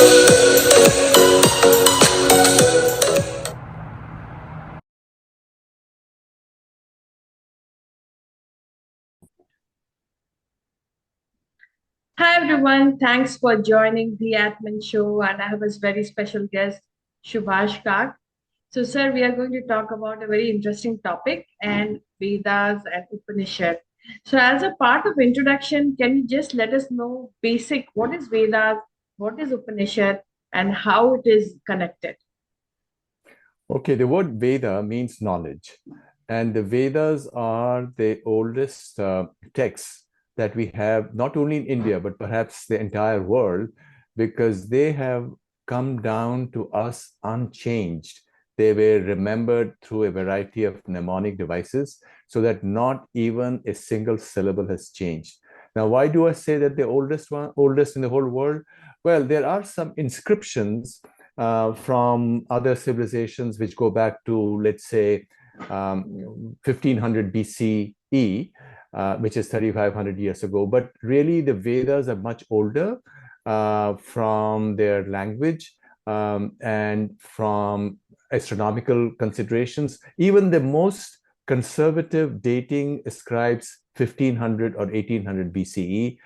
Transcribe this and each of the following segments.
Hi everyone, thanks for joining the Atman Show, and I have a very special guest, Subhash. So, sir, we are going to talk about a very interesting topic and Vedas and Upanishad. So, as a part of introduction, can you just let us know basic what is Vedas, what is Upanishad, and how it is connected? Okay, the word Veda means knowledge, and the Vedas are the oldest texts that we have, not only in India, but perhaps the entire world, because they have come down to us unchanged. They were remembered through a variety of mnemonic devices, so that not even a single syllable has changed. Now, why do I say that the oldest in the whole world? Well, there are some inscriptions from other civilizations which go back to, let's say, 1500 BCE, which is 3,500 years ago. But really, the Vedas are much older from their language and from astronomical considerations. Even the most conservative dating ascribes 1500 or 1800 BCE.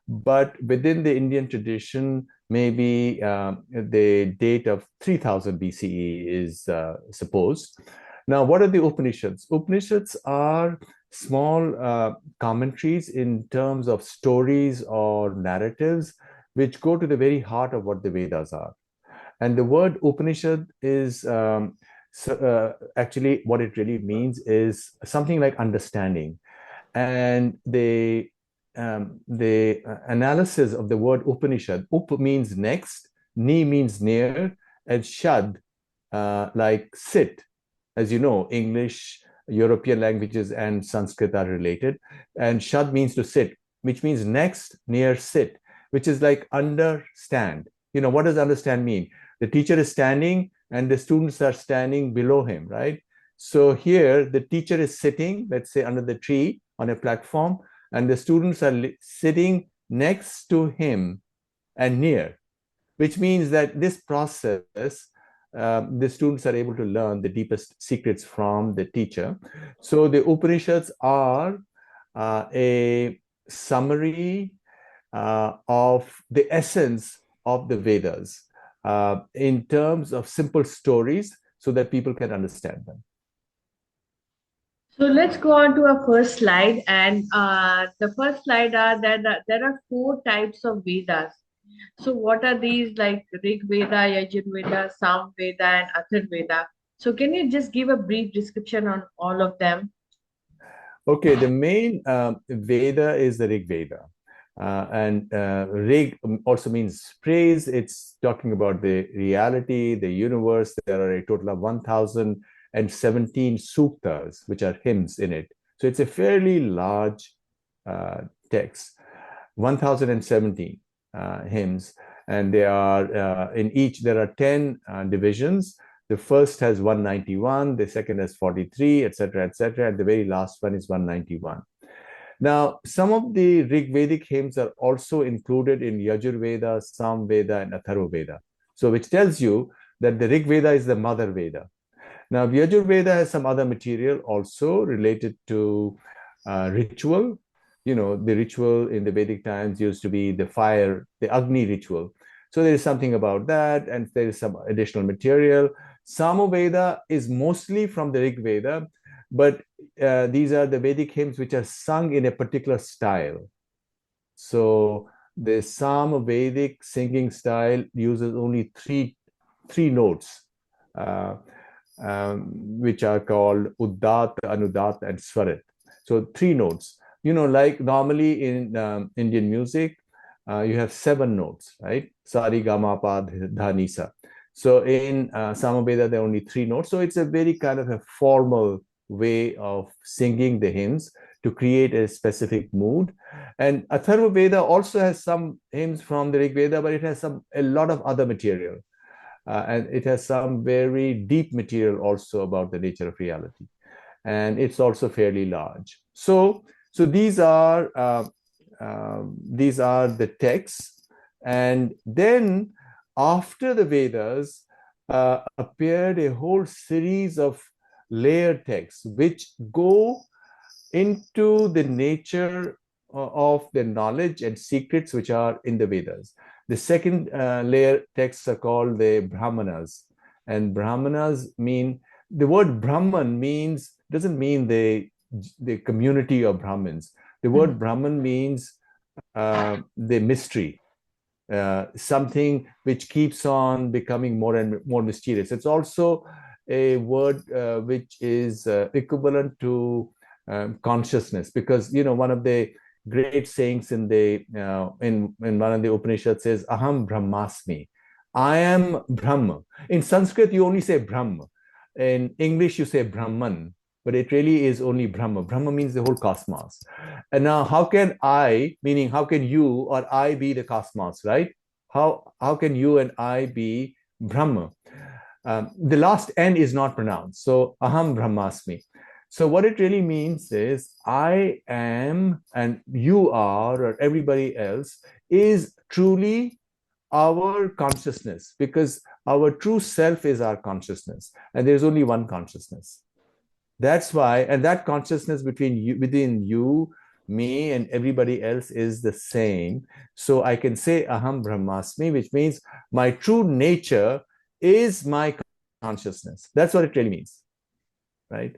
But within the Indian tradition, maybe the date of 3000 BCE is supposed. Now, what are the Upanishads? Upanishads are small commentaries in terms of stories or narratives which go to the very heart of what the Vedas are. And the word Upanishad is actually what it really means is something like understanding. And the analysis of the word Upanishad, Up means next, Ni means near, and Shad, like sit. As you know, English, European languages, and Sanskrit are related. And Shad means to sit, which means next, near, sit, which is like understand. You know, what does understand mean? The teacher is standing and the students are standing below him, right? So here, the teacher is sitting, let's say, under the tree on a platform, and the students are sitting next to him and near, which means that this process, the students are able to learn the deepest secrets from the teacher. So the Upanishads are a summary of the essence of the Vedas in terms of simple stories so that people can understand them. So let's go on to our first slide, and the first slide are that there are four types of Vedas. So what are these like Rig Veda, Yajur Veda, Sam Veda, and Athar Veda? So can you just give a brief description on all of them? Okay, the main Veda is the Rig Veda. And Rig also means praise. It's talking about the reality, the universe. There are a total of 1,017 suktas, which are hymns in it. So it's a fairly large text, 1,017 hymns. And they are in each, there are 10 divisions. The first has 191, the second has 43, etc., etc., and the very last one is 191. Now, some of the Rig Vedic hymns are also included in Yajur Veda, Sam Veda, and Atharva Veda. So, which tells you that the Rig Veda is the mother Veda. Now, Yajur Veda has some other material also related to ritual. You know, the ritual in the Vedic times used to be the fire, the Agni ritual. So there is something about that, and there is some additional material. Samaveda is mostly from the Rig Veda, but these are the Vedic hymns which are sung in a particular style. So the Samavedic singing style uses only three notes. Uh, which are called Uddat, Anudat, and Swarit. So three notes. You know, like normally in Indian music, you have seven notes, right? Sari, Gama, Pa, Dha, Nisa. So in Samaveda, there are only three notes. So it's a very kind of a formal way of singing the hymns to create a specific mood. And Atharva Veda also has some hymns from the Rig Veda, but it has a lot of other material. And it has some very deep material also about the nature of reality, and it's also fairly large. So these are the texts, and then after the Vedas appeared a whole series of layered texts which go into the nature of the knowledge and secrets which are in the Vedas. The second layer texts are called the Brahmanas, and Brahmanas mean, the word Brahman means, doesn't mean the community of Brahmins. The word Brahman means the mystery, something which keeps on becoming more and more mysterious. It's also a word which is equivalent to consciousness, because one of the great sayings in the in one of the Upanishads says, "Aham Brahmasmi," I am Brahma. In Sanskrit, you only say Brahma. In English, you say Brahman, but it really is only Brahma. Brahma means the whole cosmos. And now, how can I, meaning how can you or I be the cosmos, right? How can you and I be Brahma? The last N is not pronounced. So, Aham Brahmasmi. So, what it really means is I am and you are, or everybody else is truly our consciousness, because our true self is our consciousness, and there's only one consciousness. That's why, and that consciousness within you, me, and everybody else is the same. So I can say Aham Brahmasmi, which means my true nature is my consciousness. That's what it really means, right?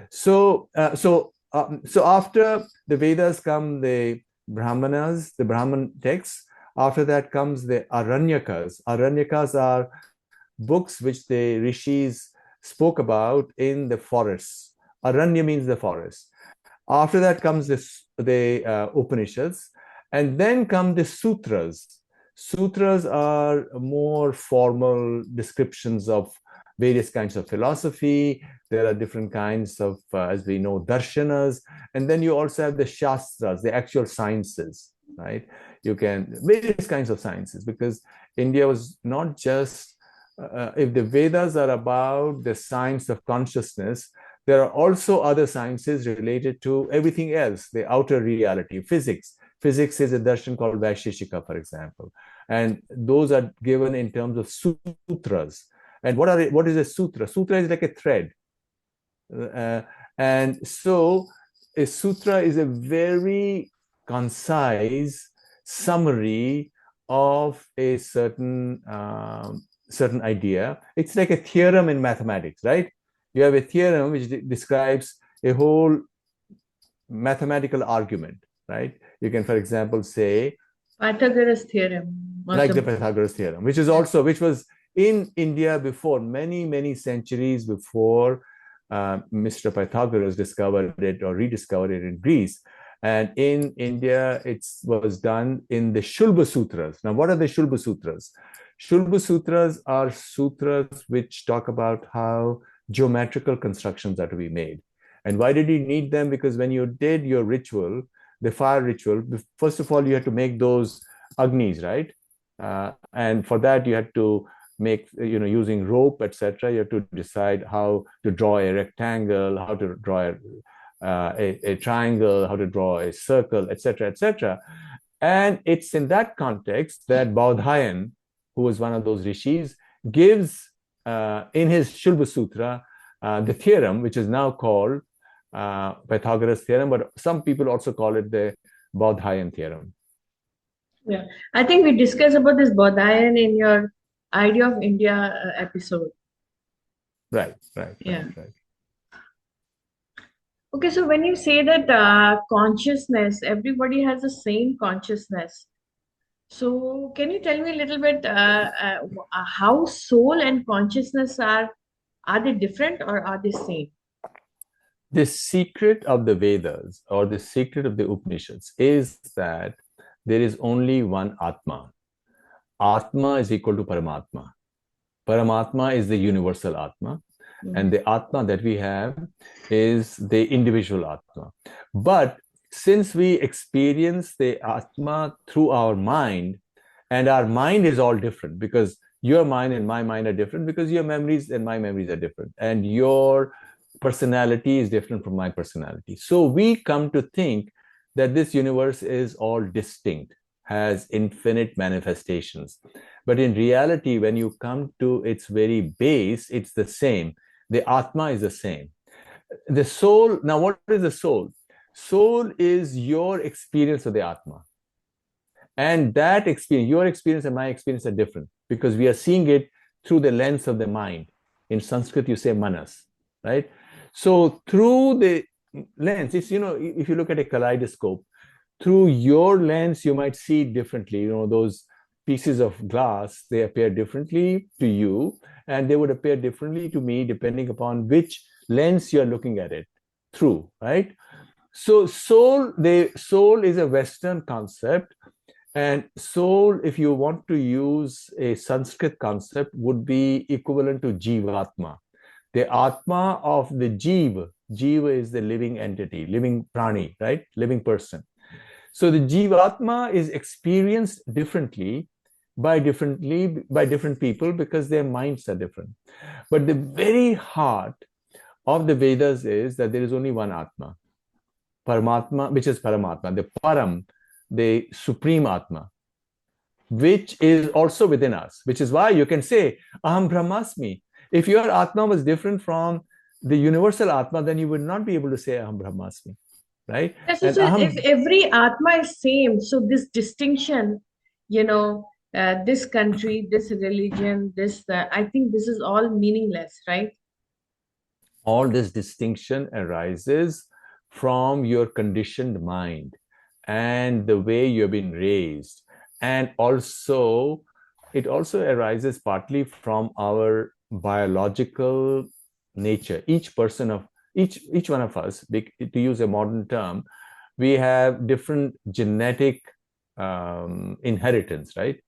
So after the Vedas come the Brahmanas, the Brahman texts. After that comes the Aranyakas. Aranyakas are books which the rishis spoke about in the forests. Aranya means the forest. After that comes the Upanishads, and then come the sutras. Sutras are more formal descriptions of various kinds of philosophy. There are different kinds of, as we know, darshanas, and then you also have the shastras, the actual sciences, right? You can various kinds of sciences, because India was not just if the Vedas are about the science of consciousness, there are also other sciences related to everything else, the outer reality, physics. Physics is a darshan called Vaisheshika, for example. And those are given in terms of sutras. And what is a sutra? Sutra is like a thread. And so a sutra is a very concise summary of a certain idea. It's like a theorem in mathematics, right? You have a theorem which describes a whole mathematical argument, right? You can, for example, say Pythagoras theorem. like the Pythagoras theorem, which was in India before, many centuries before Mr. Pythagoras discovered it or rediscovered it in Greece. And in India, it was done in the Shulba Sutras. Now, what are the Shulba Sutras? Shulba Sutras are sutras which talk about how geometrical constructions are to be made. And why did you need them? Because when you did your ritual, the fire ritual, first of all, you had to make those agnis, right? And for that, you had to make, using rope, etc. You have to decide how to draw a rectangle, how to draw a triangle, how to draw a circle, etc., etc. And it's in that context that Baudhayan, who was one of those rishis, gives in his Shulba Sutra the theorem, which is now called Pythagoras theorem, but some people also call it the Baudhayan theorem. Yeah, I think we discussed about this Bodhayan in your Idea of India episode. Right. Yeah. Okay, so when you say that consciousness, everybody has the same consciousness. So can you tell me a little bit how soul and consciousness are they different or are they same? The secret of the Vedas or the secret of the Upanishads is that there is only one Atma. Atma is equal to Paramatma. Paramatma is the universal Atma. And the Atma that we have is the individual Atma. But since we experience the Atma through our mind, and our mind is all different, because your mind and my mind are different, because your memories and my memories are different, and your personality is different from my personality. So we come to think that this universe is all distinct. has infinite manifestations. But in reality, when you come to its very base, it's the same. The Atma is the same. The soul, now what is the soul? Soul is your experience of the Atma. And that experience, your experience and my experience are different because we are seeing it through the lens of the mind. In Sanskrit, you say manas, right? So through the lens, it's, if you look at a kaleidoscope, through your lens, you might see differently. Those pieces of glass, they appear differently to you, and they would appear differently to me depending upon which lens you're looking at it through, right? So the soul is a Western concept, and soul, if you want to use a Sanskrit concept, would be equivalent to Jivatma. The Atma of the Jiva is the living entity, living prani, right? Living person. So the Jivatma is experienced differently by different people because their minds are different. But the very heart of the Vedas is that there is only one Atma, Paramatma, which is Paramatma, the Param, the Supreme Atma, which is also within us, which is why you can say, Aham Brahmasmi. If your Atma was different from the universal Atma, then you would not be able to say Aham Brahmasmi, right? Yes, so, And so if Aham, every Atma is same, so this distinction, this country, this religion, I think this is all meaningless, right? all this distinction arises from your conditioned mind and the way you've been raised. And also, it also arises partly from our biological nature. Each one of us, to use a modern term, we have different genetic inheritance, right?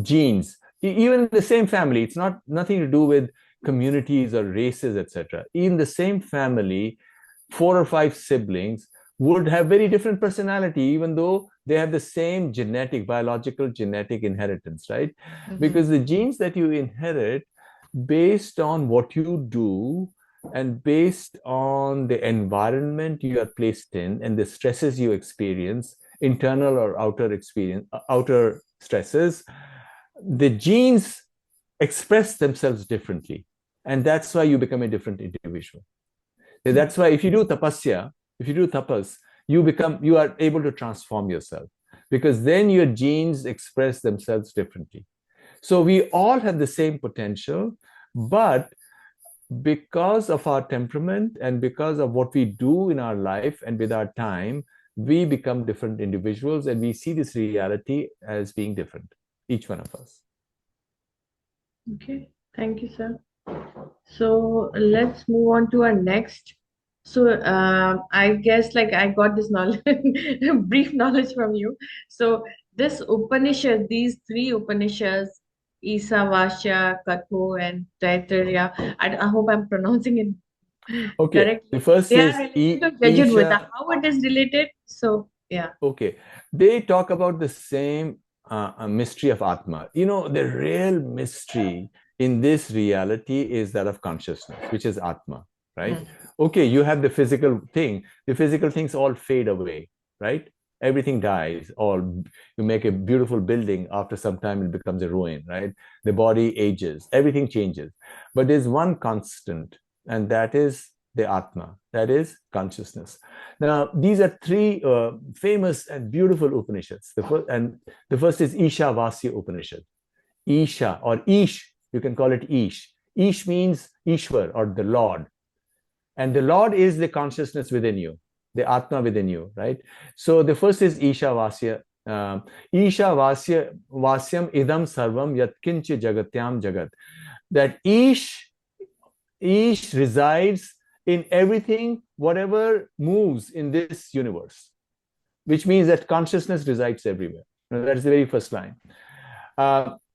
Genes, even in the same family. It's not nothing to do with communities or races, etc. In the same family, 4 or 5 siblings would have very different personality, even though they have the same biological genetic inheritance, right? Mm-hmm. Because the genes that you inherit, based on what you do and based on the environment you are placed in and the stresses you experience, internal or outer stresses, the genes express themselves differently. And that's why you become a different individual. That's why if you do tapasya, if you do tapas, you are able to transform yourself because then your genes express themselves differently. So we all have the same potential, but because of our temperament and because of what we do in our life and with our time, we become different individuals and we see this reality as being different, each one of us. Okay, thank you, sir. So let's move on to our next. So I guess like I got this knowledge, brief knowledge from you. So this Upanishad, these three Upanishads, Isavasya, Katho, and Taittiriya. I hope I'm pronouncing it Okay, the correctly. first They are is related to Yajurveda. Isha. How it is related? So yeah. Okay, they talk about the same mystery of Atma. The real mystery in this reality is that of consciousness, which is Atma, right? Mm. Okay, you have the physical thing. The physical things all fade away, right? Everything dies, or you make a beautiful building, after some time it becomes a ruin, right? The body ages, everything changes. But there's one constant, and that is the Atma, that is consciousness. Now, these are three famous and beautiful Upanishads. The first is Ishavasya Upanishad. Isha or Ish, you can call it Ish. Ish means Ishwar or the Lord. And the Lord is the consciousness within you, the Atma within you, right? So the first is Ishavasya. Isha Vasyam idam sarvam yatkinchi jagatyam jagat. That Ish resides in everything, whatever moves in this universe, which means that consciousness resides everywhere. That's the very first line.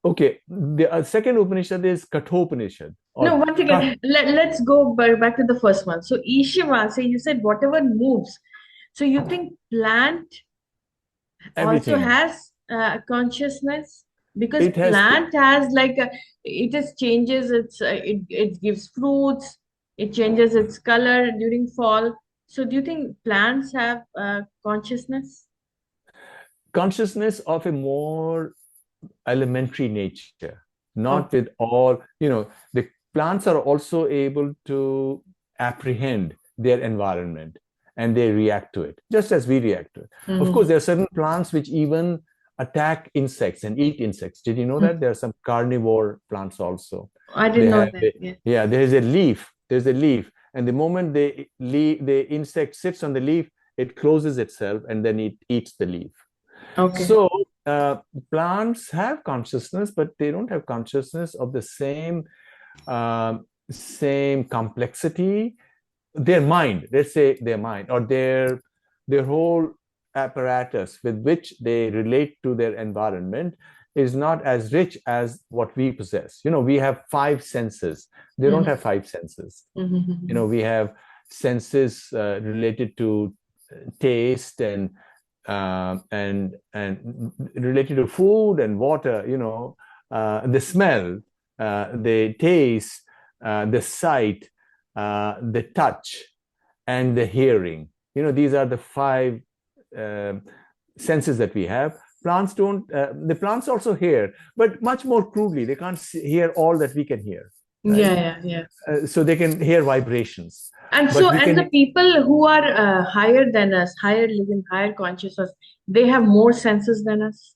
Okay, the second Upanishad is Kathopanishad No, or once Kat, again, let's go back to the first one. So Ishivasa, you said whatever moves. So you think plant also everything. has consciousness? Because It has, plant has like it just changes it gives fruits, it changes its color during fall. So do you think plants have consciousness? consciousness of a more elementary nature, not Okay. with all, the plants are also able to apprehend their environment and they react to it, just as we react to it. Of course, Mm-hmm. there are certain plants which even attack insects and eat insects. Did you know that? There are some carnivore plants also. I They didn't know have, that. Yeah. yeah, there's a leaf, and the moment the insect sits on the leaf, it closes itself and then it eats the leaf. Okay. So uh, plants have consciousness, but they don't have consciousness of the same complexity. Their mind, let's say their mind, or their whole apparatus with which they relate to their environment is not as rich as what we possess. We have five senses. They don't Mm-hmm. have five senses. Mm-hmm. We have senses related to taste and related to food and water, the smell, the taste, the sight, the touch, and the hearing. These are the five uh, senses that we have. Plants don't. The plants also hear, but much more crudely. They can't hear all that we can hear, Yeah, right? yeah, yeah. So they can hear vibrations, And but so, we and the can. people who are higher than us, higher living, higher consciousness, they have more senses than us.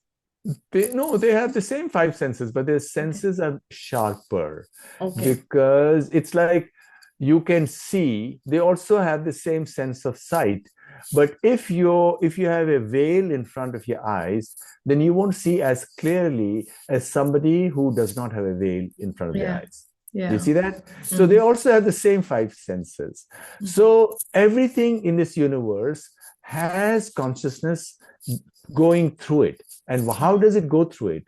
No, they have the same five senses, but their Okay. senses are sharper Okay. because it's like you can see. They also have the same sense of sight, but if you have a veil in front of your eyes, then you won't see as clearly as somebody who does not have a veil in front of their Yeah. eyes. Do you Yeah. see that? So they Mm-hmm. also have the same five senses. Mm-hmm. So everything in this universe has consciousness going through it. And how does it go through it?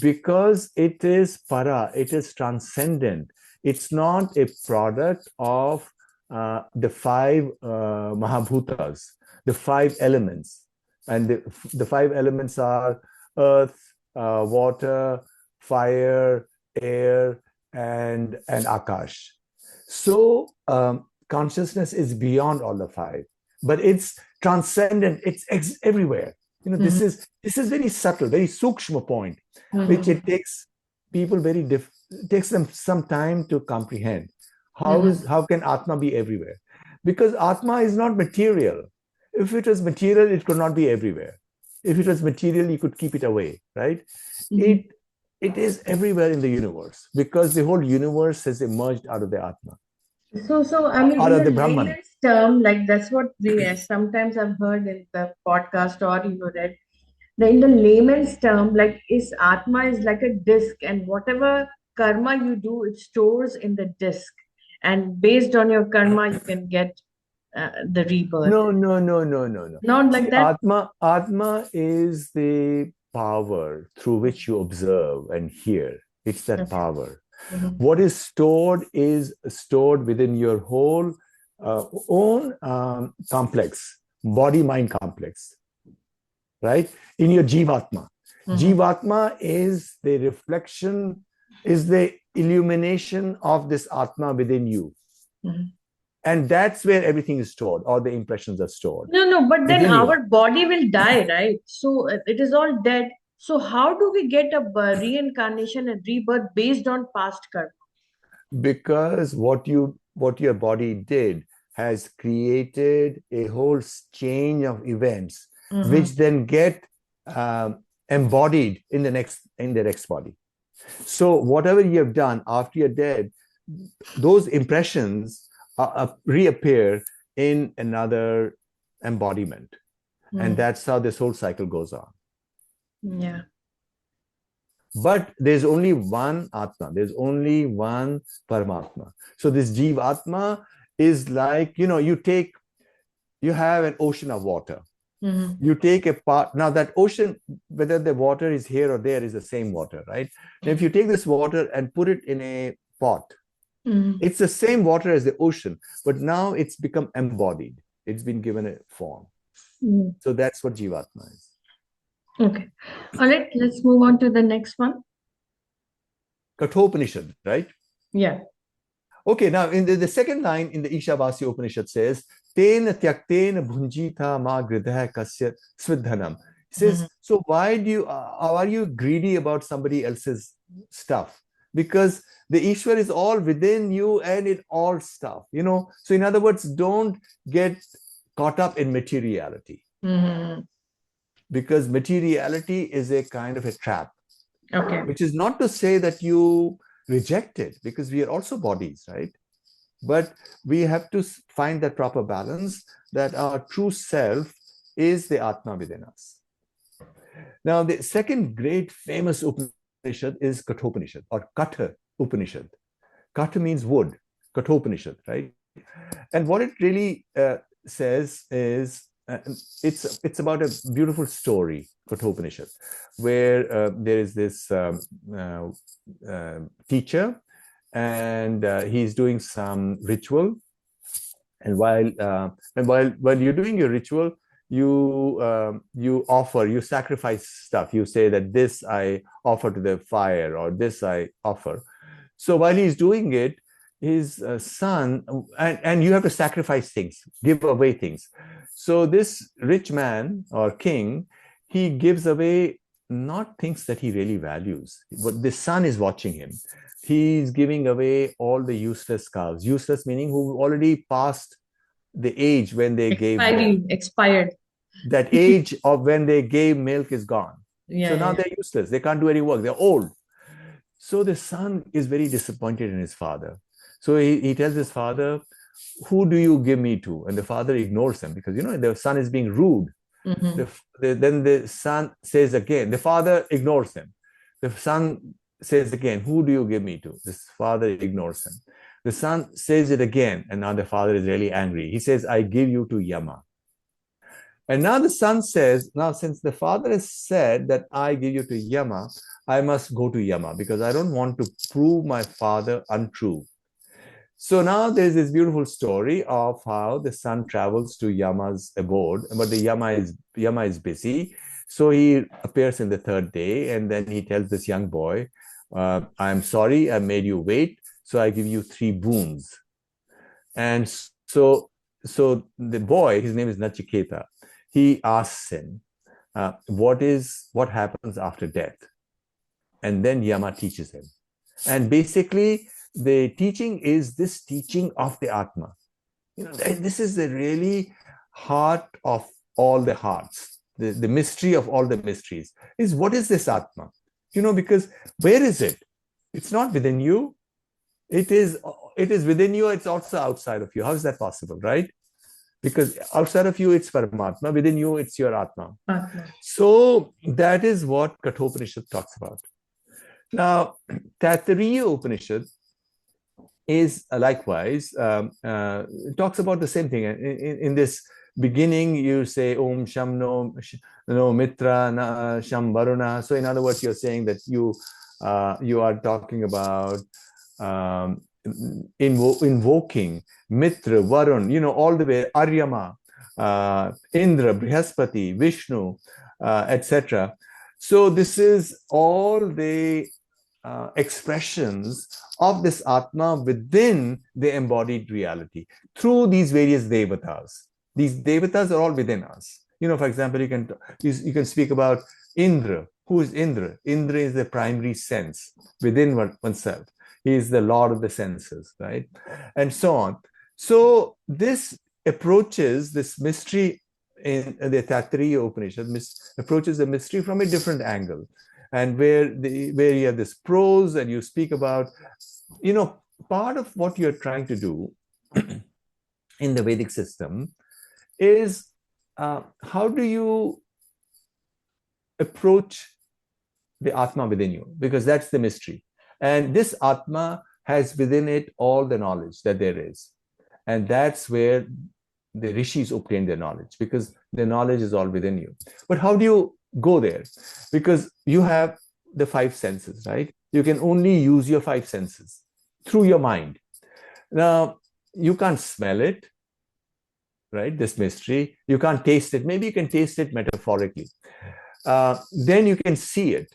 Because it is para, it is transcendent. It's not a product of the five Mahabhutas, the five elements. And the five elements are earth, water, fire, air, and Akash. So consciousness is beyond all the five, but it's transcendent. It's everywhere. Mm-hmm. This is very subtle, very sukshma point, which Mm-hmm. it takes people takes them some time to comprehend. Mm-hmm. How can Atma be everywhere? Because Atma is not material. If it was material, it could not be everywhere. If it was material, you could keep it away, right? Mm-hmm. It it is everywhere in the universe because the whole universe has emerged out of the Atma, So I mean, out in of the the Brahman. layman's term, like that's what we sometimes I've heard in the podcast or read. In the layman's term, like is Atma is like a disc, and whatever karma you do, it stores in the disc, and based on your karma, you can get the rebirth. No, no, no, no, no, no. Not like See, that. Atma is the power through which you observe and hear. It's that Okay. power. Mhm. What is stored within your whole own complex, body-mind complex, right? In your Jivatma. Mhm. Jivatma is the reflection, is the illumination of this Atma within you. Mhm. And that's where everything is stored, all the impressions are stored No, no, but then within you. our body will die, right? So it is all dead. So how do we get a reincarnation and rebirth based on past karma? Because what your body did has created a whole chain of events Mm-hmm. which then get embodied in the next body. So whatever you have done after you're dead, those impressions reappear in another embodiment, and Mm. that's how this whole cycle goes on. Yeah. But there's only one Atma, there's only one Paramatma. So this Jeev Atma is like, you have an ocean of water. Mm-hmm. You take a part, now that ocean, whether the water is here or there, is the same water, right? Now, if you take this water and put it in a pot, Mm-hmm. it's the same water as the ocean, but now it's become embodied. It's been given a form. Mm. So that's what Jivatma is. Okay. All right. Let's move on to the next one. Kathopanishad, right? Yeah. Okay, now in the second line in the Ishavasya Upanishad says, Tena tyaktena bhunjita ma gridha kasya svidhanam. He Mhm. says, so why are you greedy about somebody else's stuff? Because the Ishwar is all within you and it all stuff, So in other words, don't get caught up in materiality, Mhm. because materiality is a kind of a trap, Okay. which is not to say that you reject it, because we are also bodies, right? But we have to find that proper balance, that our true self is the Atma within us. Now, the second great famous Upanishad is Kathopanishad, or Katha Upanishad. Katha means wood, Kathopanishad, right? And what it really says is, it's about a beautiful story, Kathopanishad, where there is this uh, teacher, and he's doing some ritual. And while you're doing your ritual, you sacrifice stuff. You say that this I offer to the fire, or this I offer. So while he's doing it, his son, and you have to sacrifice things, give away things. So this rich man or king, he gives away not things that he really values, but the son is watching him. He's giving away all the useless cows. Useless meaning who already passed the age when they gave milk. Expired. That age of when they gave milk is gone. Yeah, So yeah, now yeah. they're useless. They can't do any work. They're old. So the son is very disappointed in his father. So he tells his father, who do you give me to? And the father ignores him, because, the son is being rude. Mhm. Then the son says again, the father ignores him. The son says again, who do you give me to? This father ignores him. The son says it again, and now the father is really angry. He says, I give you to Yama. And now the son says, now since the father has said that I give you to Yama, I must go to Yama, because I don't want to prove my father untrue. So now there's this beautiful story of how the son travels to Yama's abode, but the Yama is busy. So he appears in the third day, and then he tells this young boy, I'm sorry, I made you wait, so I give you three boons. And so the boy, his name is Nachiketa, he asks him, what happens after death? And then Yama teaches him. And basically, the teaching is this teaching of the Atma. This is the really heart of all the hearts, the mystery of all the mysteries, is what is this Atma? Because where is it? It's not within you. It is within you. It's also outside of you. How is that possible, right? Because outside of you, it's Paramatma. Within you, it's your Atma. Atma. So that is what Kathopanishad talks about. Now, Taittiriya Upanishad is likewise talks about the same thing. In this beginning, you say Om Sham no Mitra Sham Varuna. So in other words, you're saying that you are talking about um, invoking Mitra, Varun, all the way Aryama, Indra, Brihaspati, Vishnu, etc. So this is all the expressions of this Atma within the embodied reality through these various devatas. These devatas are all within us. For example, you can speak about Indra. Who is Indra? Indra is the primary sense within oneself. He is the lord of the senses, right? And so on. So this approaches this mystery in the Taittiriya Upanishad, approaches the mystery from a different angle, and where you have this prose, and you speak about, part of what you're trying to do in the Vedic system is, how do you approach the Atma within you, because that's the mystery. And this Atma has within it all the knowledge that there is. And that's where the rishis obtain their knowledge, because the knowledge is all within you. But how do you go there? Because you have the five senses, right? You can only use your five senses through your mind. Now, you can't smell it, right? This mystery. You can't taste it. Maybe you can taste it metaphorically. Then you can see it.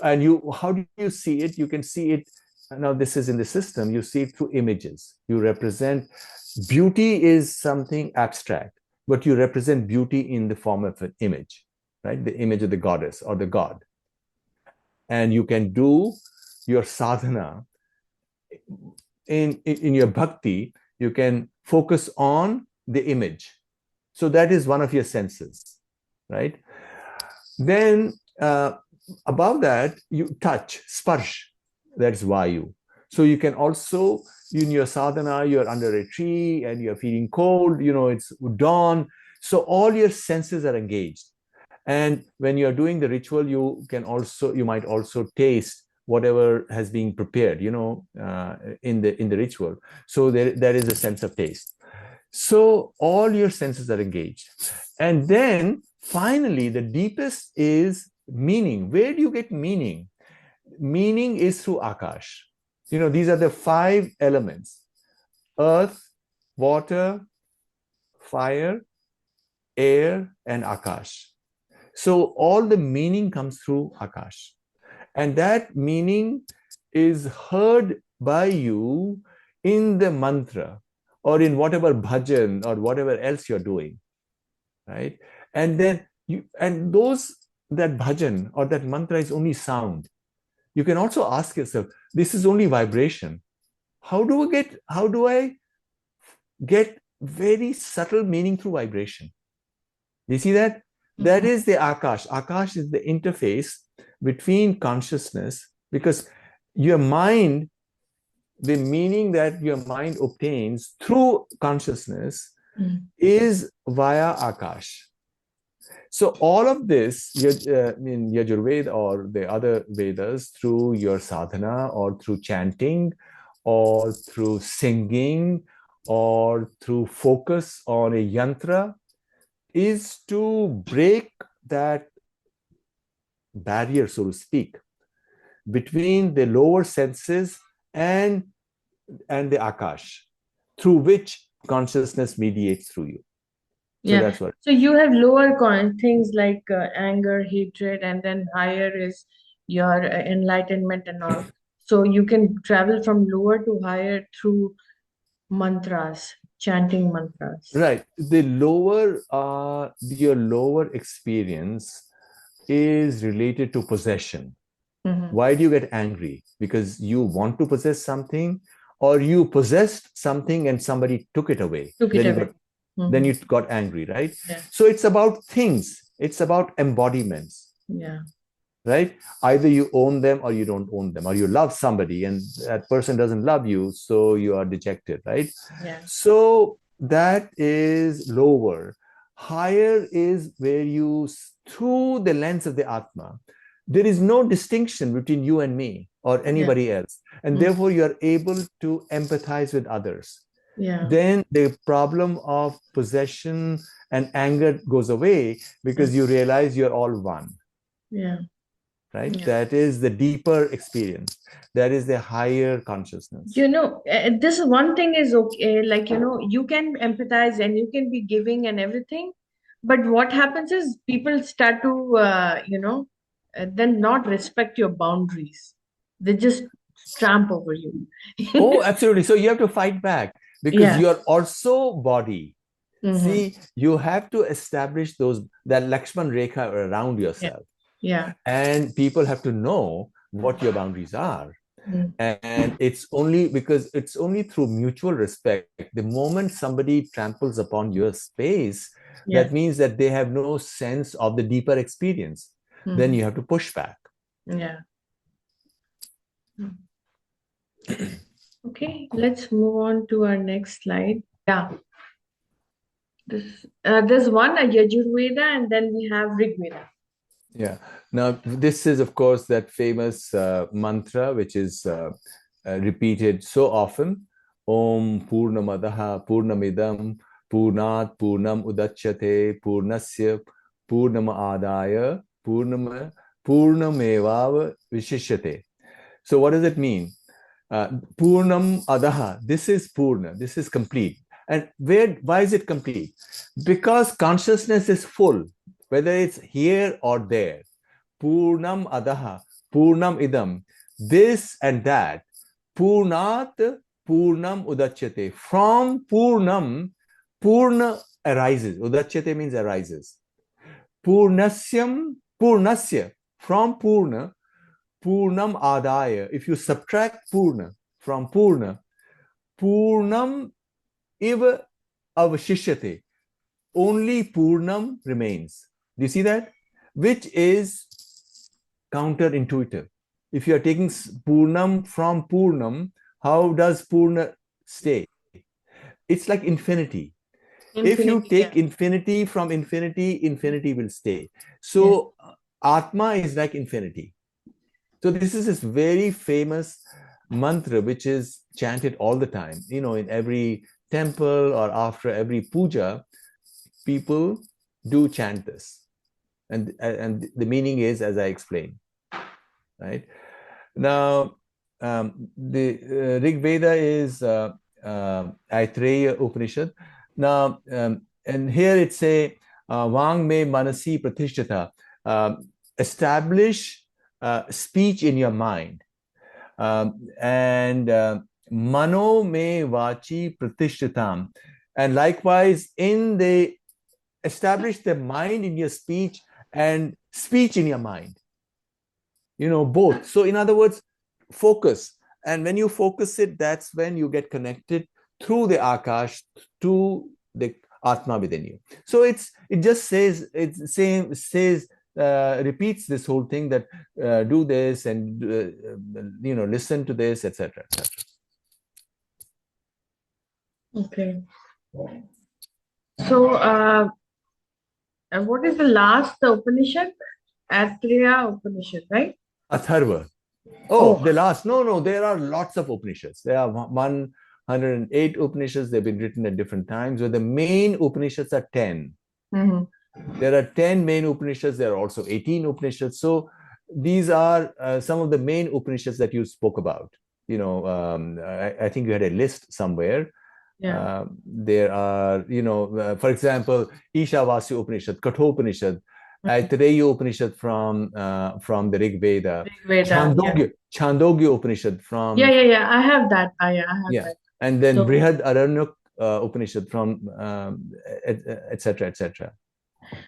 How do you see it? You can see it. Now, this is in the system. You see it through images. You represent. Beauty is something abstract. but you represent beauty in the form of an image, right? The image of the goddess or the god. And you can do your sadhana in your bhakti, you can focus on the image. So that is one of your senses, right? Then above that, you touch, sparsh, that's vayu. So you can also, in your sadhana, you're under a tree and you're feeling cold, it's dawn. So all your senses are engaged. And when you're doing the ritual, you might also taste whatever has been prepared, in the ritual. So there is a sense of taste. So all your senses are engaged. And then finally, the deepest is meaning. Where do you get meaning? Meaning is through Akash. These are the 5 elements: earth, water, fire, air, and Akash. So all the meaning comes through Akash. And that meaning is heard by you in the mantra or in whatever bhajan or whatever else you're doing, right? And then that bhajan or that mantra is only sound. You can also ask yourself, this is only vibration. How do I get very subtle meaning through vibration? You see that? That is the Akash. Akash is the interface between consciousness, because your mind, the meaning that your mind obtains through consciousness is via Akash. So all of this in Yajurveda or the other Vedas, through your sadhana or through chanting or through singing or through focus on a yantra, is to break that barrier, so to speak, between the lower senses and the Akash, through which consciousness mediates through you. So Yeah. that's what. So you have lower things like anger, hatred, and then higher is your enlightenment and all. So you can travel from lower to higher through mantras, chanting mantras. Right. Your lower experience is related to possession. Why do you get angry? Because you want to possess something, or you possessed something and somebody took it away. Then you got angry, right? Yeah. So it's about things. It's about embodiments. Yeah. Right? Either you own them or you don't own them, or you love somebody and that person doesn't love you, so you are dejected, right? Yeah. So that is lower. Higher is where you, through the lens of the Atma, there is no distinction between you and me or anybody else. And therefore, you are able to empathize with others. Yeah. Then the problem of possession and anger goes away, because you realize you're all one. Yeah. Right? Yeah. That is the deeper experience. That is the higher consciousness. This one thing is okay. Like, you can empathize and you can be giving and everything. But what happens is people start to, then not respect your boundaries. They just tramp over you. Oh, absolutely. So you have to fight back, because Yeah. you're also body. See, you have to establish that Lakshman Rekha around yourself. Yeah. And people have to know what your boundaries are. And it's only through mutual respect. The moment somebody tramples upon your space, that means that they have no sense of the deeper experience. Then you have to push back. Yeah. Okay, let's move on to our next slide. Yeah. There's one, a Yajurveda, and then we have Rigveda. Yeah. Now, this is, of course, that famous mantra, which is repeated so often. Om Purnamadaha Purnamidam Purnat Purnam Udachyate Purnasya Purnama Adaya Purnamevava Vishishyate. So what does it mean? Purnam Adaha. This is Purna. This is complete. And why is it complete? Because consciousness is full, whether it's here or there. Purnam Adaha, Purnam Idam. This and that. Purnat Purnam Udachyate. From Purnam, Purna arises. Udachyate means arises. Purnasya, from Purna, Purnam adaya. If you subtract Purna from Purna, Purnam iva avashishyate. Only Purnam remains. Do you see that? Which is counterintuitive. If you are taking Purnam from Purnam, how does Purna stay? It's like infinity. If you Infinity, take yeah. infinity from infinity, infinity will stay. Yes. So Atma is like infinity. So this is this very famous mantra which is chanted all the time. In every temple or after every puja, people do chant this, and the meaning is as I explained. Right now, the Rig Veda is Aitreya Upanishad. Now, and here it's a Vang me manasi pratishtata. Establish speech in your mind. And Mano me vachi pratishtatam. And likewise, establish the mind in your speech and speech in your mind. Both. So in other words, focus. And when you focus it, that's when you get connected through the Akash to the Atma within you. So it just says repeats this whole thing that do this and listen to this, etc., etc. Okay. So, what is the last Upanishad? Atriya Upanishad, right? Atharva. Oh. Oh, the last. No, there are lots of Upanishads. There are 108 Upanishads. They've been written at different times, but the main Upanishads are 10. Mm-hmm. There are 10 main Upanishads. There are also 18 Upanishads. So these are some of the main Upanishads that you spoke about. I think you had a list somewhere. Yeah. There are, for example, Ishavasya Upanishad, Kathopanishad, Aitareya Upanishad from the Rig Veda, Rig Veda, yeah. Chandogya Upanishad Yeah, from, yeah, yeah. I have that. I have yeah, that. and then So, Brihad Aranyak Upanishad from, etc., etc.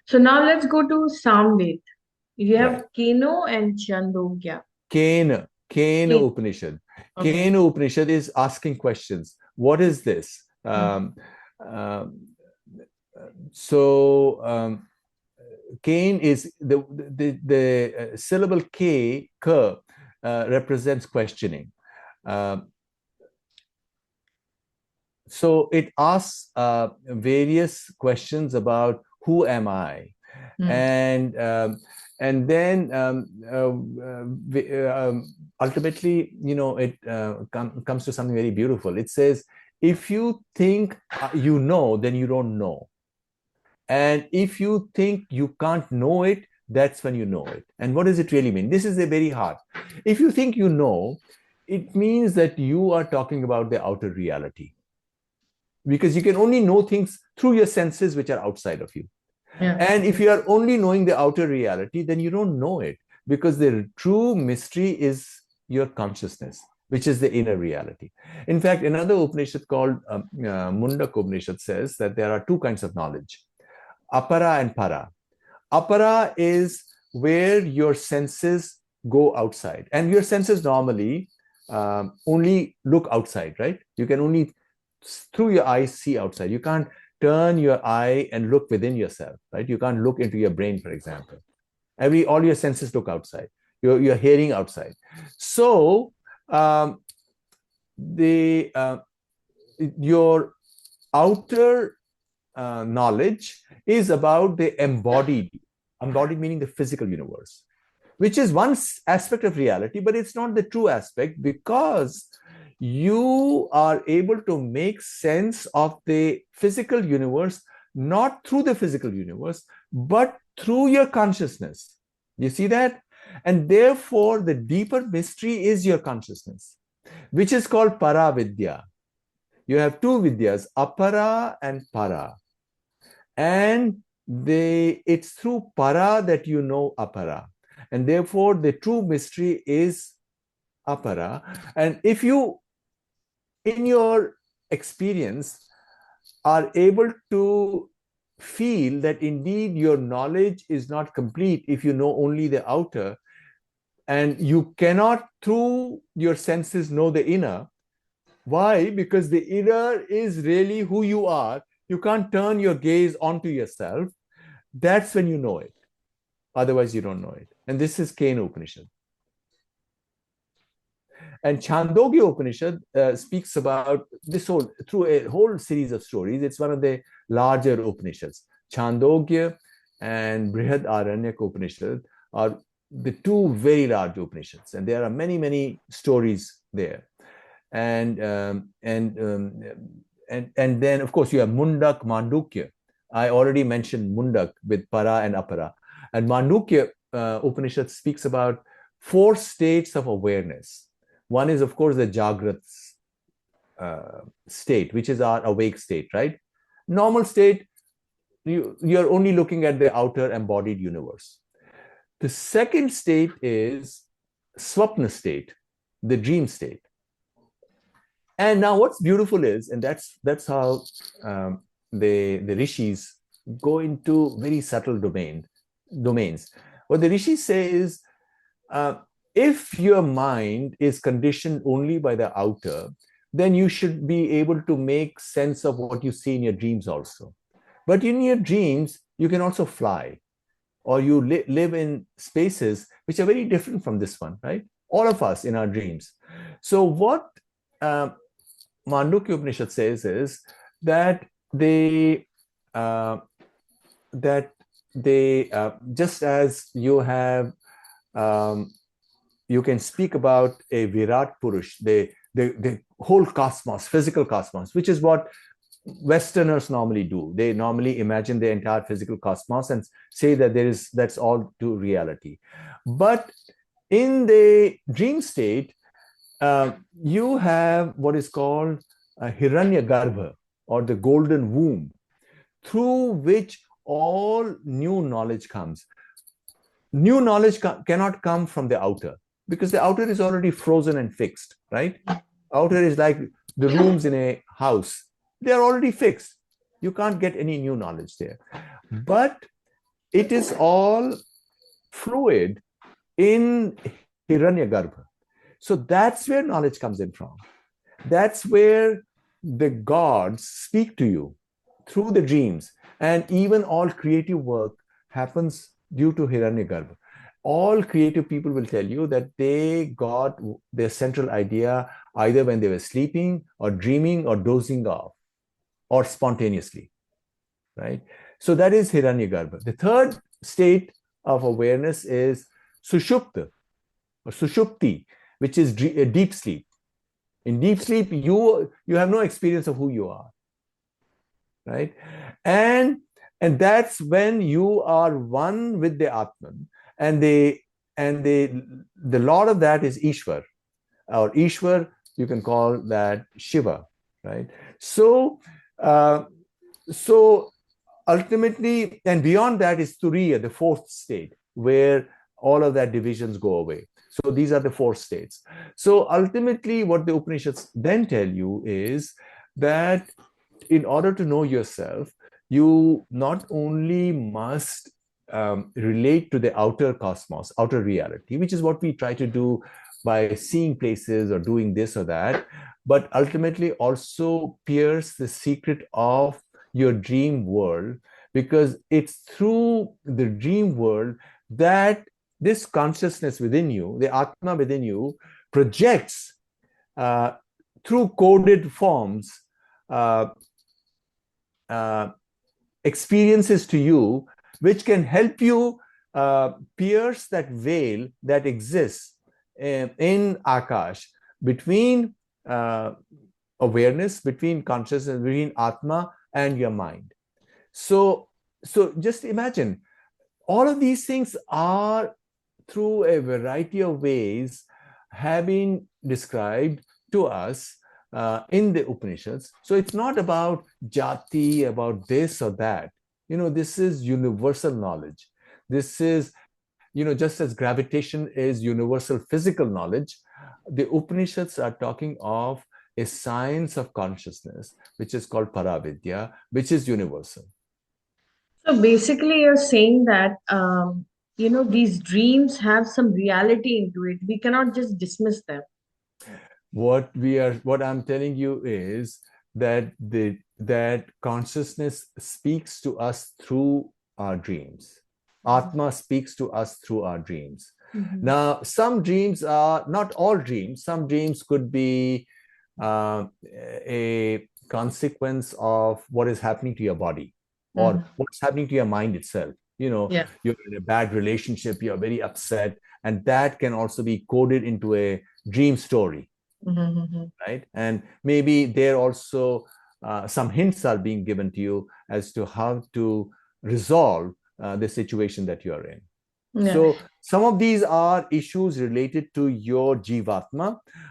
so now let's go to Samved. You Right. have Keno and Chandogya. Kena Ken. Upanishad. Okay. Kena Upanishad is asking questions. What is this? Mm. Um, so Kane is the syllable K represents questioning. Uh, so it asks various questions about who am I, Mm. and then ultimately, it comes to something very beautiful. It says, if you think you know, then you don't know. And if you think you can't know it, that's when you know it. And what does it really mean? This is a very hard. If you think you know, it means that you are talking about the outer reality, because you can only know things through your senses which are outside of you. Yeah. And if you are only knowing the outer reality, then you don't know it, because the true mystery is your consciousness, which is the inner reality. In fact, another Upanishad called Mundak Upanishad says that there are two kinds of knowledge: apara and para. Apara is where your senses go outside, and your senses normally only look outside, right? You can only through your eyes see outside. You can't turn your eye and look within yourself, right? You can't look into your brain, for example. All your senses look outside. You're hearing outside. So the your outer knowledge is about the embodied meaning the physical universe, which is one aspect of reality, but it's not the true aspect, because you are able to make sense of the physical universe not through the physical universe, but through your consciousness. You see that? And therefore, the deeper mystery is your consciousness, which is called Paravidya. You have two vidyas, apara and para. And it's through para that you know apara. And therefore, the true mystery is apara. And if you, in your experience, are able to feel that indeed your knowledge is not complete if you know only the outer, and you cannot through your senses know the inner. Why? Because the inner is really who you are. You can't turn your gaze onto yourself. That's when you know it. Otherwise, you don't know it. And this is Kena Upanishad. And Chandogya Upanishad speaks about this whole, through a whole series of stories. It's one of the larger Upanishads. Chandogya and Brihad Aranyak Upanishad are the two very large Upanishads, and there are many, many stories there. And and then of course you have Mundak, Mandukya. I already mentioned Mundak with Para and Apara, and Mandukya Upanishad speaks about four states of awareness. One is, of course, the Jagrat state, which is our awake state, right? Normal state, you're only looking at the outer embodied universe. The second state is Swapna state, the dream state. And now what's beautiful is, and that's how the rishis go into very subtle domains. What the rishis say is, if your mind is conditioned only by the outer, then you should be able to make sense of what you see in your dreams also. But in your dreams, you can also fly, or you live in spaces which are very different from this one, right? All of us in our dreams. So what Mandukya Upanishad says is that just as you have you can speak about a Virat Purush, the whole cosmos, physical cosmos, which is what Westerners normally do. They normally imagine the entire physical cosmos and say that that's all to reality. But in the dream state, you have what is called a Hiranya Garbha, or the golden womb, through which all new knowledge comes. New knowledge cannot come from the outer, because the outer is already frozen and fixed, right? Outer is like the rooms in a house. They are already fixed. You can't get any new knowledge there. But it is all fluid in Hiranyagarbha. So that's where knowledge comes in from. That's where the gods speak to you through the dreams. And even all creative work happens due to Hiranyagarbha. All creative people will tell you that they got their central idea either when they were sleeping or dreaming or dozing off or spontaneously, right? So that is Hiranyagarbha. The third state of awareness is Sushupta or Sushupti, which is deep sleep. In deep sleep, you have no experience of who you are, right? And that's when you are one with the Atman, and the Lord of that is Ishwar, or Ishwar, you can call that Shiva, right? So ultimately, and beyond that is Turiya, the fourth state, where all of that divisions go away. So these are the four states. So ultimately, what the Upanishads then tell you is that in order to know yourself, you not only must relate to the outer cosmos, outer reality, which is what we try to do by seeing places or doing this or that, but ultimately also pierce the secret of your dream world, because it's through the dream world that this consciousness within you, the Atma within you, projects through coded forms experiences to you, which can help you pierce that veil that exists in Akash between awareness, between consciousness, between Atma and your mind. So just imagine, all of these things are, through a variety of ways, have been described to us in the Upanishads. So it's not about jati, about this or that. This is universal knowledge. This is, just as gravitation is universal physical knowledge, the Upanishads are talking of a science of consciousness, which is called Paravidya, which is universal. So basically, you're saying that these dreams have some reality into it. We cannot just dismiss them. What I'm telling you is that consciousness speaks to us through our dreams. Atma speaks to us through our dreams. Mhm. Now, some dreams are not all dreams. Some dreams could be a consequence of what is happening to your body or Mhm. what's happening to your mind itself. Yeah. You're in a bad relationship, you're very upset, and that can also be coded into a dream story, Mhm. right? And maybe there also some hints are being given to you as to how to resolve the situation that you are in. Yeah. So some of these are issues related to your jivatma,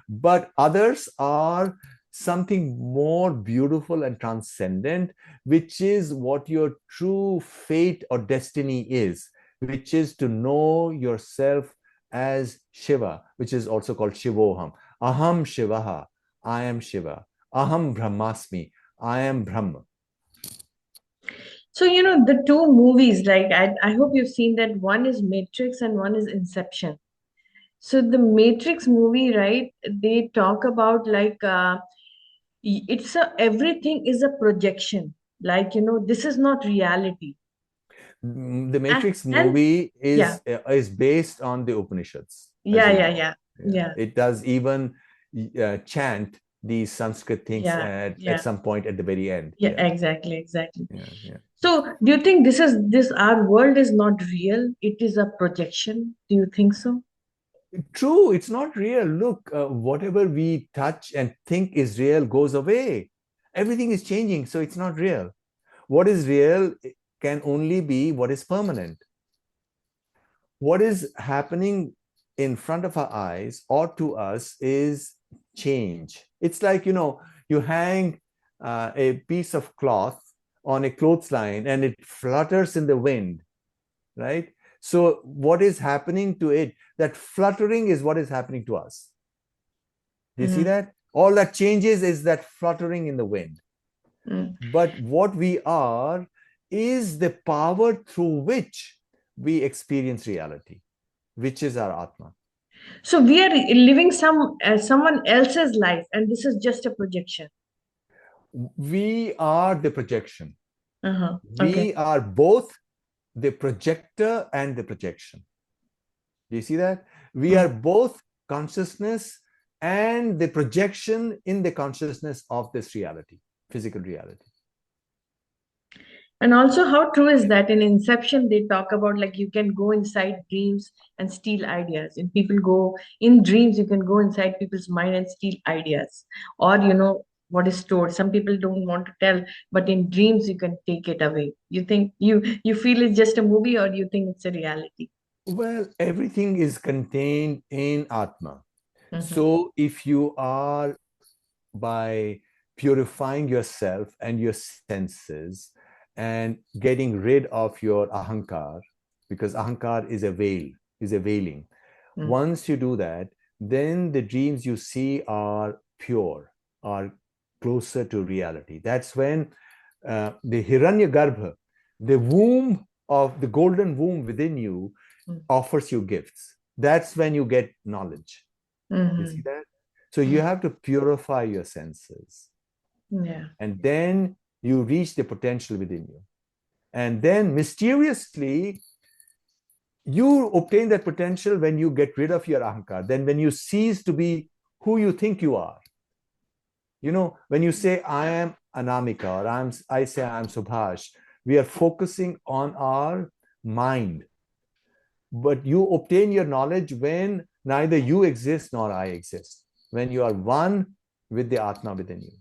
but others are something more beautiful and transcendent, which is what your true fate or destiny is, which is to know yourself as Shiva, which is also called Shivoham. Aham Shivaha, I am Shiva. Aham Brahmasmi, I am Brahma. So, the two movies, like I hope you've seen that one is Matrix and one is Inception. So the Matrix movie, right? They talk about like it's a everything is a projection. Like, this is not reality. The And, Matrix and movie yeah, is based on the Upanishads, as yeah, you yeah, know. yeah, Yeah, yeah, it does even chant these Sanskrit things yeah, at yeah, some point at the very end. yeah, Yeah, exactly, exactly. yeah, yeah. So do you think this our world is not real? It is a projection. Do you think so? True, it's not real. Look, whatever we touch and think is real goes away. Everything is changing, so it's not real. What is real can only be what is permanent. What is happening in front of our eyes or to us is change. It's like, you hang a piece of cloth on a clothesline and it flutters in the wind, right? So, what is happening to it? That fluttering is what is happening to us. Do you see Mm-hmm. that? All that changes is that fluttering in the wind. But what we are is the power through which we experience reality, which is our Atma. So we are living someone else's life, and this is just a projection. We are the projection. Uh-huh. Okay. We are both the projector and the projection. Do you see that? We are Mm. both consciousness and the projection in the consciousness of this reality, physical reality. And also, how true is that in Inception, they talk about like you can go inside dreams and steal ideas. And people go in dreams, you can go inside people's mind and steal ideas. Or, what is stored. Some people don't want to tell, but in dreams, you can take it away. You think you feel it's just a movie, or you think it's a reality? Well, everything is contained in Atma. Mm-hmm. So if you are, by purifying yourself and your senses and getting rid of your ahankar, because ahankar is a veil, is a veiling. Once you do that, then the dreams you see are pure, are closer to reality. That's when the Hiranyagarbha, the womb of the golden womb within you, offers you gifts. That's when you get knowledge. You see Mm-hmm. that? So you have to purify your senses. Yeah. And then you reach the potential within you. And then mysteriously, you obtain that potential when you get rid of your ahankar. Then when you cease to be who you think you are. When you say, I am Anamika or I say I'm Subhash, we are focusing on our mind. But you obtain your knowledge when neither you exist nor I exist, when you are one with the Atma within you.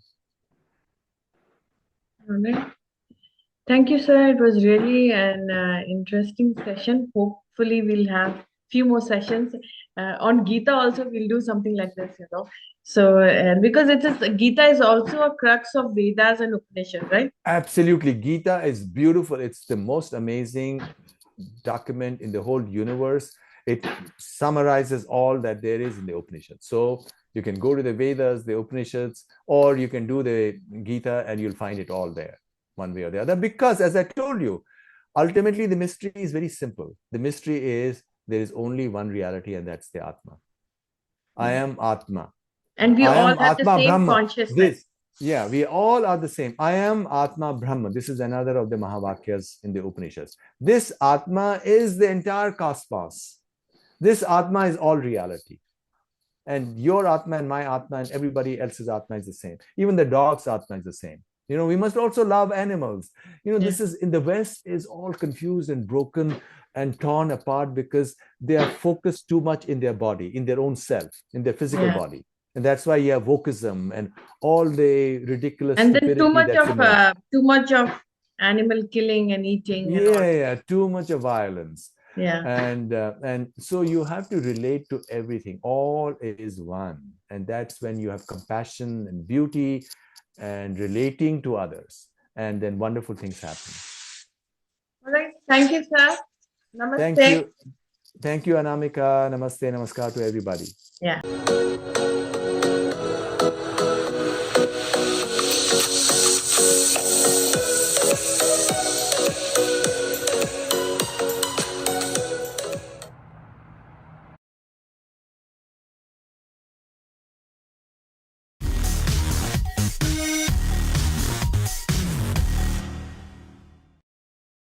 All right. Thank you, sir. It was really an interesting session. Hopefully, we'll have few more sessions on Gita. Also, we'll do something like this. So, because Gita is also a crux of Vedas and Upanishad, right? Absolutely. Gita is beautiful. It's the most amazing document in the whole universe. It summarizes all that there is in the Upanishad. So You can go to the Vedas, the Upanishads, or you can do the Gita and you'll find it all there, one way or the other. Because as I told you, ultimately the mystery is very simple. The mystery is there is only one reality, and that's the Atma. I am Atma. And we I all am have the Atma same Brahma. consciousness. We all are the same. I am Atma Brahma. This is another of the Mahavakyas in the Upanishads. This Atma is the entire cosmos. This Atma is all reality. And your Atma and my Atma and everybody else's Atma is the same. Even the dog's Atma is the same. We must also love animals. This is in the West is all confused and broken and torn apart because they are focused too much in their body, in their own self, in their physical body. And that's why you have wokeism and all the ridiculous And then stupidity that's emerged. too much of animal killing and eating and all. Too much of violence. Yeah. And so you have to relate to everything. All is one. And that's when you have compassion and beauty and relating to others. And then wonderful things happen. All right. Thank you, sir. Namaste. Thank you. Thank you, Anamika. Namaste, namaskar to everybody. Yeah.